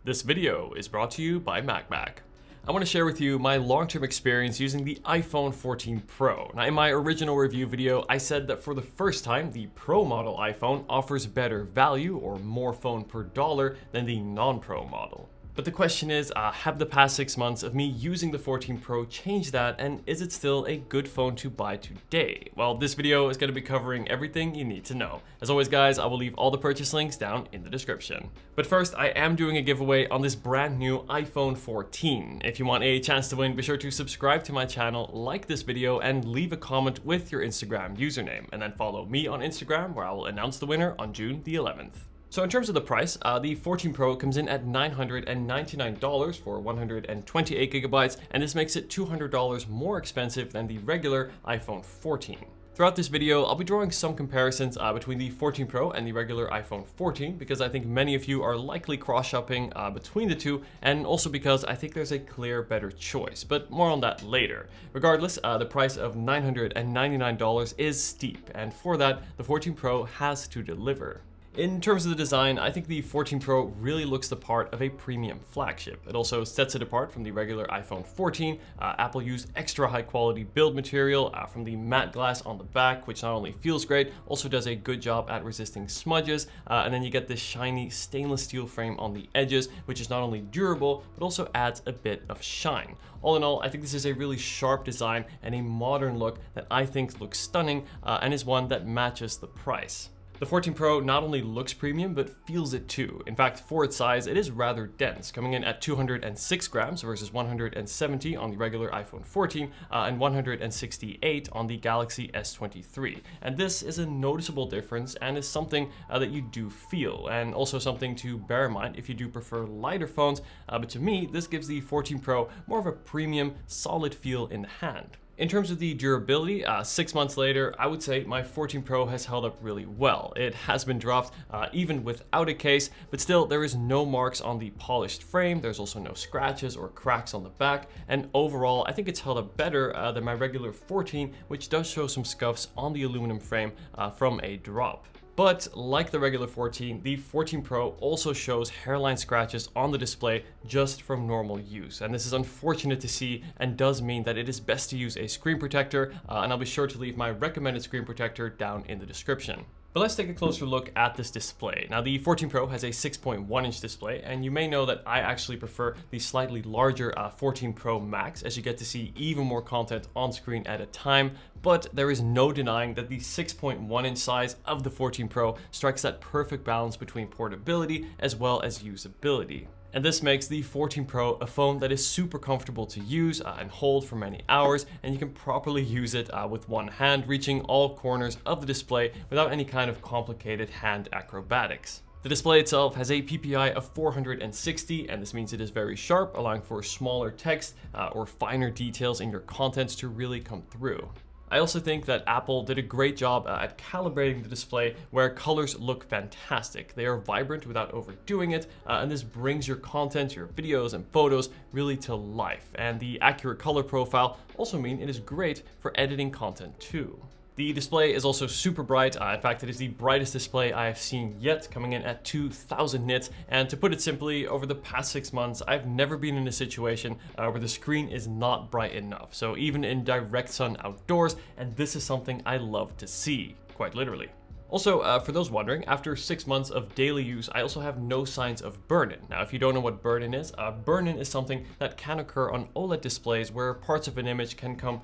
This video is brought to you by MagBak. I want to share with you my long-term experience using the iPhone 14 Pro. Now, in my original review video, I said that for the first time, the Pro model iPhone offers better value or more phone per dollar than the non-Pro model. But the question is, have the past 6 months of me using the 14 Pro changed that, and is it still a good phone to buy today? Well, this video is going to be covering everything you need to know. As always, guys, I will leave all the purchase links down in the description. But first, I am doing a giveaway on this brand new iPhone 14. If you want a chance to win, be sure to subscribe to my channel, like this video, and leave a comment with your Instagram username. And then follow me on Instagram, where I will announce the winner on June the 11th. So in terms of the price, the 14 Pro comes in at $999 for 128 gigabytes, and this makes it $200 more expensive than the regular iPhone 14. Throughout this video, I'll be drawing some comparisons between the 14 Pro and the regular iPhone 14 because I think many of you are likely cross-shopping between the two, and also because I think there's a clear better choice, but more on that later. Regardless, the price of $999 is steep, and for that, the 14 Pro has to deliver. In terms of the design, I think the 14 Pro really looks the part of a premium flagship. It also sets it apart from the regular iPhone 14. Apple used extra high quality build material from the matte glass on the back, which not only feels great, also does a good job at resisting smudges. And then you get this shiny stainless steel frame on the edges, which is not only durable, but also adds a bit of shine. All in all, I think this is a really sharp design and a modern look that I think looks stunning and is one that matches the price. The 14 Pro not only looks premium, but feels it too. In fact, for its size, it is rather dense, coming in at 206 grams versus 170 on the regular iPhone 14 and 168 on the Galaxy S23. And this is a noticeable difference and is something that you do feel, and also something to bear in mind if you do prefer lighter phones. But to me, this gives the 14 Pro more of a premium, solid feel in the hand. In terms of the durability, 6 months later, I would say my 14 Pro has held up really well. It has been dropped even without a case, but still there is no marks on the polished frame. There's also no scratches or cracks on the back. And overall, I think it's held up better than my regular 14, which does show some scuffs on the aluminum frame from a drop. But like the regular 14, the 14 Pro also shows hairline scratches on the display just from normal use. And this is unfortunate to see and does mean that it is best to use a screen protector, and I'll be sure to leave my recommended screen protector down in the description. But let's take a closer look at this display. Now, the 14 Pro has a 6.1-inch display, and you may know that I actually prefer the slightly larger 14 Pro Max, as you get to see even more content on screen at a time. But there is no denying that the 6.1-inch size of the 14 Pro strikes that perfect balance between portability as well as usability. And this makes the 14 Pro a phone that is super comfortable to use and hold for many hours, and you can properly use it with one hand, reaching all corners of the display without any kind of complicated hand acrobatics. The display itself has a PPI of 460, and this means it is very sharp, allowing for smaller text or finer details in your contents to really come through. I also think that Apple did a great job at calibrating the display where colors look fantastic. They are vibrant without overdoing it, and this brings your content, your videos and photos really to life. And the accurate color profile also means it is great for editing content too. The display is also super bright. In fact, it is the brightest display I have seen yet, coming in at 2000 nits. And to put it simply, over the past 6 months, I've never been in a situation where the screen is not bright enough. So even in direct sun outdoors, and this is something I love to see, quite literally. Also, for those wondering, after 6 months of daily use, I also have no signs of burn-in. Now, if you don't know what burn-in is something that can occur on OLED displays where parts of an image can come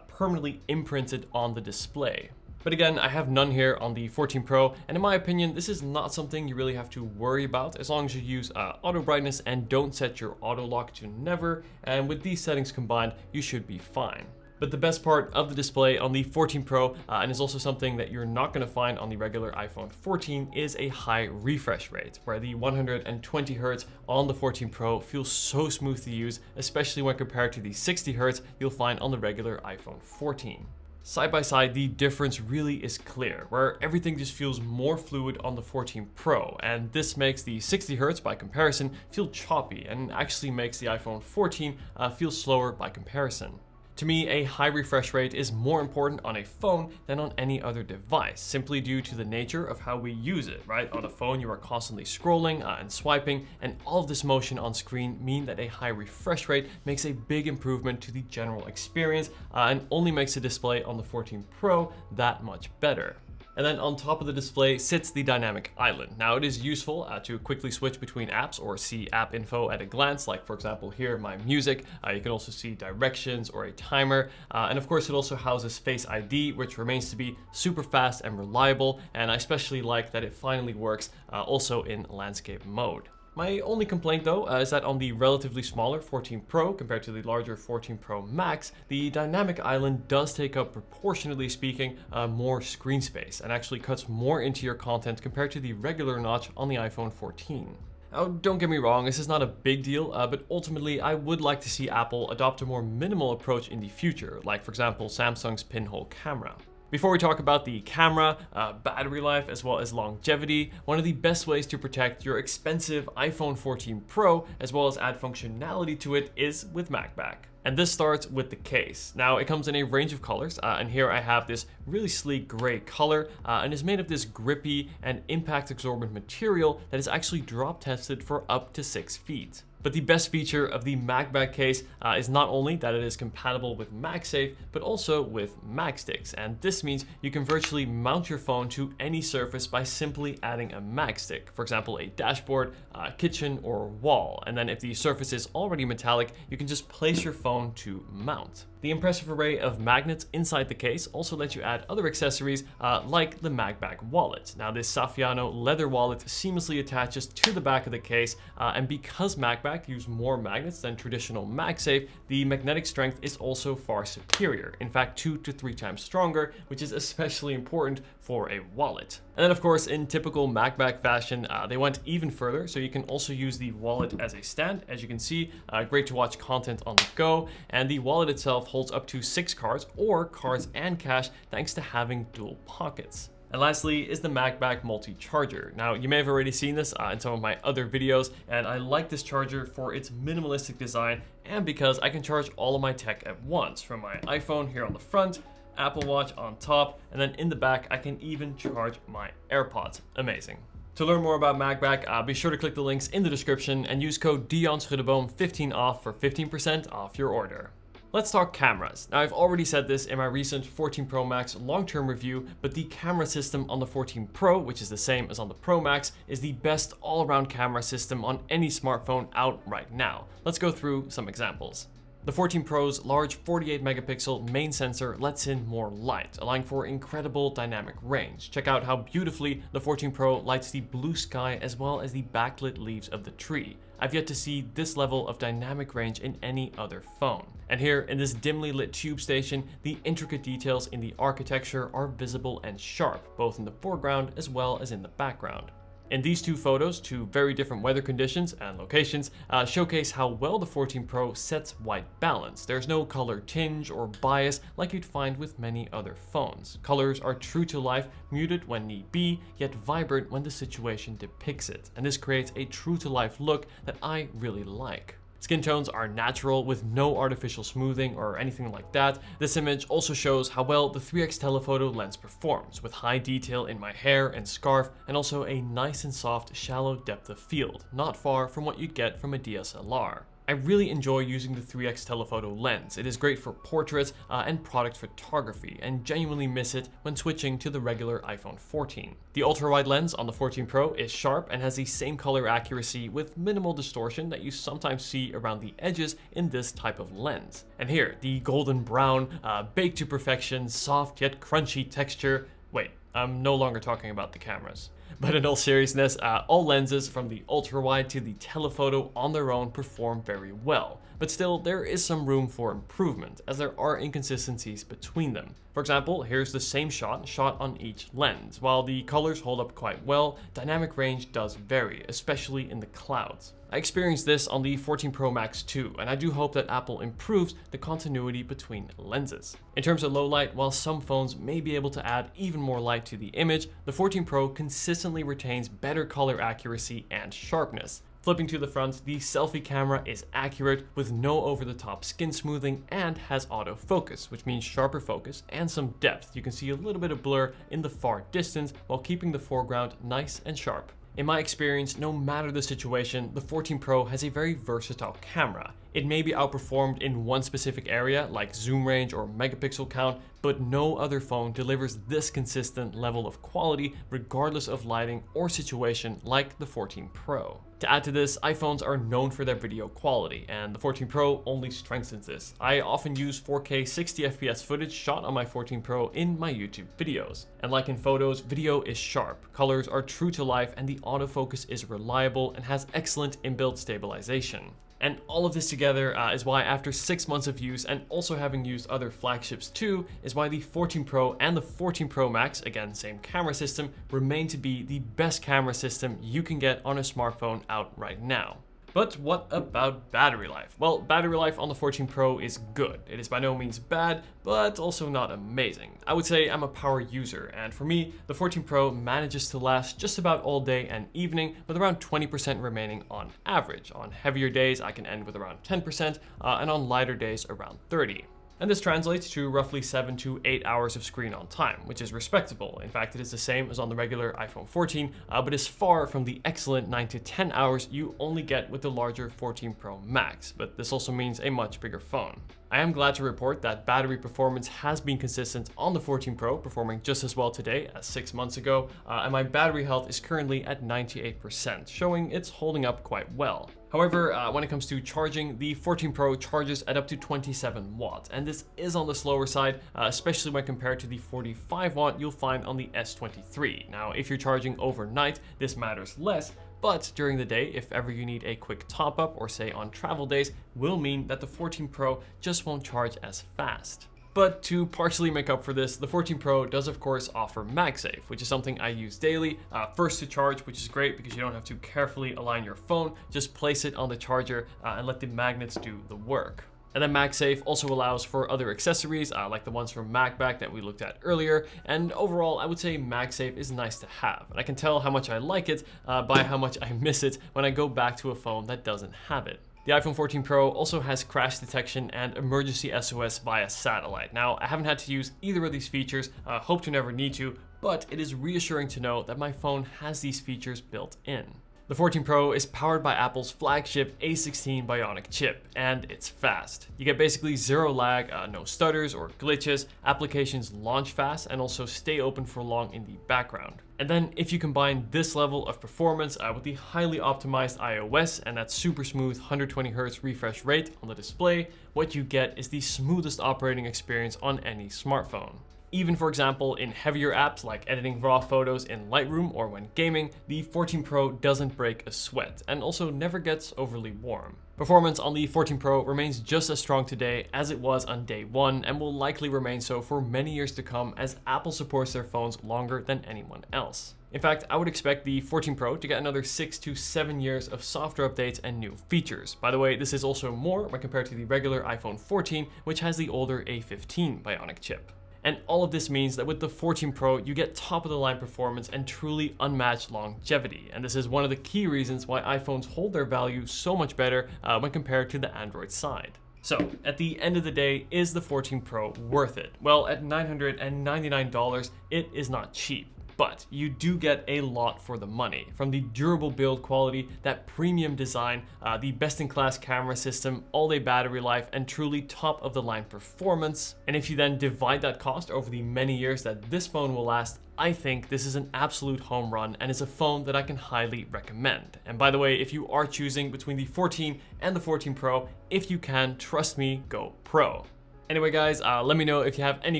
permanently imprinted on the display. But again, I have none here on the 14 Pro, and in my opinion, this is not something you really have to worry about as long as you use auto brightness and don't set your auto lock to never, and with these settings combined, you should be fine. But the best part of the display on the 14 Pro, and is also something that you're not going to find on the regular iPhone 14, is a high refresh rate, where the 120 Hz on the 14 Pro feels so smooth to use, especially when compared to the 60 Hz you'll find on the regular iPhone 14. Side by side, the difference really is clear, where everything just feels more fluid on the 14 Pro, and this makes the 60 Hz by comparison feel choppy, and actually makes the iPhone 14 feel slower by comparison. To me, a high refresh rate is more important on a phone than on any other device, simply due to the nature of how we use it, right? On a phone, you are constantly scrolling and swiping, and all of this motion on screen mean that a high refresh rate makes a big improvement to the general experience and only makes the display on the 14 Pro that much better. And then on top of the display sits the dynamic island. Now it is useful to quickly switch between apps or see app info at a glance, like for example here, my music. You can also see directions or a timer. And of course it also houses Face ID, which remains to be super fast and reliable. And I especially like that it finally works also in landscape mode. My only complaint though is that on the relatively smaller 14 Pro compared to the larger 14 Pro Max, the dynamic island does take up, proportionately speaking, more screen space and actually cuts more into your content compared to the regular notch on the iPhone 14. Now, don't get me wrong, this is not a big deal, but ultimately I would like to see Apple adopt a more minimal approach in the future, like for example Samsung's pinhole camera. Before we talk about the camera, battery life, as well as longevity, one of the best ways to protect your expensive iPhone 14 Pro, as well as add functionality to it, is with MagBak. And this starts with the case. Now it comes in a range of colors, and here I have this really sleek gray color, and is made of this grippy and impact absorbent material that is actually drop tested for up to 6 feet. But the best feature of the MagBak case is not only that it is compatible with MagSafe, but also with MagSticks. And this means you can virtually mount your phone to any surface by simply adding a MagStick. For example, a dashboard, kitchen, or wall. And then if the surface is already metallic, you can just place your phone to mount. The impressive array of magnets inside the case also lets you add other accessories like the MagBak wallet. Now this Saffiano leather wallet seamlessly attaches to the back of the case, and because MagBak use more magnets than traditional MagSafe, the magnetic strength is also far superior. In fact, 2 to 3 times stronger, which is especially important for a wallet. And then of course, in typical MagBak fashion, they went even further, so you can also use the wallet as a stand. As you can see, great to watch content on the go, and the wallet itself holds up to 6 cards or cards and cash thanks to having dual pockets. And lastly is the MagBak multi-charger. Now you may have already seen this in some of my other videos, and I like this charger for its minimalistic design and because I can charge all of my tech at once, from my iPhone here on the front, Apple Watch on top, and then in the back I can even charge my AirPods. Amazing. To learn more about MagBak, be sure to click the links in the description and use code Dion Schuddeboom 15 off for 15% off your order. Let's talk cameras. Now I've already said this in my recent 14 Pro Max long-term review, but the camera system on the 14 Pro, which is the same as on the Pro Max, is the best all-around camera system on any smartphone out right now. Let's go through some examples. The 14 Pro's large 48 megapixel main sensor lets in more light, allowing for incredible dynamic range. Check out how beautifully the 14 Pro lights the blue sky as well as the backlit leaves of the tree. I've yet to see this level of dynamic range in any other phone. And here in this dimly lit tube station, the intricate details in the architecture are visible and sharp, both in the foreground as well as in the background. In these two photos, two very different weather conditions and locations, showcase how well the 14 Pro sets white balance. There's no color tinge or bias like you'd find with many other phones. Colors are true to life, muted when need be, yet vibrant when the situation depicts it. And this creates a true to life look that I really like. Skin tones are natural with no artificial smoothing or anything like that. This image also shows how well the 3x telephoto lens performs, with high detail in my hair and scarf, and also a nice and soft shallow depth of field, not far from what you'd get from a DSLR. I really enjoy using the 3x telephoto lens. It is great for portraits and product photography, and genuinely miss it when switching to the regular iPhone 14. The ultra-wide lens on the 14 Pro is sharp and has the same color accuracy with minimal distortion that you sometimes see around the edges in this type of lens. And here, the golden brown, baked to perfection, soft yet crunchy texture. Wait, I'm no longer talking about the cameras. But in all seriousness, all lenses from the ultra-wide to the telephoto on their own perform very well. But still, there is some room for improvement, as there are inconsistencies between them. For example, here's the same shot on each lens. While the colors hold up quite well, dynamic range does vary, especially in the clouds. I experienced this on the 14 Pro Max too, and I do hope that Apple improves the continuity between lenses. In terms of low light, while some phones may be able to add even more light to the image, the 14 Pro consistently retains better color accuracy and sharpness. Flipping to the front, the selfie camera is accurate with no over-the-top skin smoothing and has autofocus, which means sharper focus and some depth. You can see a little bit of blur in the far distance while keeping the foreground nice and sharp. In my experience, no matter the situation, the 14 Pro has a very versatile camera. It may be outperformed in one specific area, like zoom range or megapixel count, but no other phone delivers this consistent level of quality regardless of lighting or situation like the 14 Pro. To add to this, iPhones are known for their video quality, and the 14 Pro only strengthens this. I often use 4K 60fps footage shot on my 14 Pro in my YouTube videos. And like in photos, video is sharp, colors are true to life, and the autofocus is reliable and has excellent inbuilt stabilization. And all of this together is why after 6 months of use and also having used other flagships too, is why the 14 Pro and the 14 Pro Max, again same camera system, remain to be the best camera system you can get on a smartphone out right now. But what about battery life? Well, battery life on the 14 Pro is good. It is by no means bad, but also not amazing. I would say I'm a power user, and for me, the 14 Pro manages to last just about all day and evening with around 20% remaining on average. On heavier days, I can end with around 10%, and on lighter days, around 30%. And this translates to roughly 7 to 8 hours of screen on time, which is respectable. In fact, it is the same as on the regular iPhone 14, but is far from the excellent 9 to 10 hours you only get with the larger 14 Pro Max, but this also means a much bigger phone. I am glad to report that battery performance has been consistent on the 14 Pro, performing just as well today as 6 months ago, and my battery health is currently at 98%, showing it's holding up quite well. However, when it comes to charging, the 14 Pro charges at up to 27 watts, and this is on the slower side, especially when compared to the 45 watt you'll find on the S23. Now, if you're charging overnight, this matters less, but during the day, if ever you need a quick top up or say on travel days, will mean that the 14 Pro just won't charge as fast. But to partially make up for this, the 14 Pro does of course offer MagSafe, which is something I use daily. First to charge, which is great because you don't have to carefully align your phone, just place it on the charger and let the magnets do the work. And then MagSafe also allows for other accessories like the ones from MagBak that we looked at earlier, and overall I would say MagSafe is nice to have. And I can tell how much I like it by how much I miss it when I go back to a phone that doesn't have it. The iPhone 14 Pro also has crash detection and emergency SOS via satellite. Now, I haven't had to use either of these features, hope to never need to, but it is reassuring to know that my phone has these features built in. The 14 Pro is powered by Apple's flagship A16 Bionic chip, and it's fast. You get basically zero lag, no stutters or glitches, applications launch fast and also stay open for long in the background. And then if you combine this level of performance with the highly optimized iOS and that super smooth 120Hz refresh rate on the display, what you get is the smoothest operating experience on any smartphone. Even, for example, in heavier apps like editing raw photos in Lightroom or when gaming, the 14 Pro doesn't break a sweat and also never gets overly warm. Performance on the 14 Pro remains just as strong today as it was on day one and will likely remain so for many years to come as Apple supports their phones longer than anyone else. In fact, I would expect the 14 Pro to get another 6 to 7 years of software updates and new features. By the way, this is also more when compared to the regular iPhone 14, which has the older A15 Bionic chip. And all of this means that with the 14 Pro, you get top-of-the-line performance and truly unmatched longevity. And this is one of the key reasons why iPhones hold their value so much better when compared to the Android side. So, at the end of the day, is the 14 Pro worth it? Well, at $999, it is not cheap. But you do get a lot for the money. From the durable build quality, that premium design, the best-in-class camera system, all-day battery life, and truly top-of-the-line performance. And if you then divide that cost over the many years that this phone will last, I think this is an absolute home run and is a phone that I can highly recommend. And by the way, if you are choosing between the 14 and the 14 Pro, if you can, trust me, go Pro. Anyway guys, let me know if you have any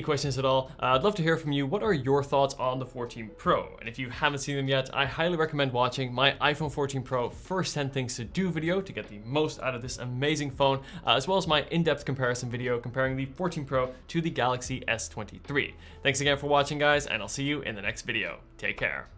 questions at all. I'd love to hear from you. What are your thoughts on the 14 Pro? And if you haven't seen them yet, I highly recommend watching my iPhone 14 Pro first 10 things to do video to get the most out of this amazing phone, as well as my in-depth comparison video comparing the 14 Pro to the Galaxy S23. Thanks again for watching guys, and I'll see you in the next video. Take care.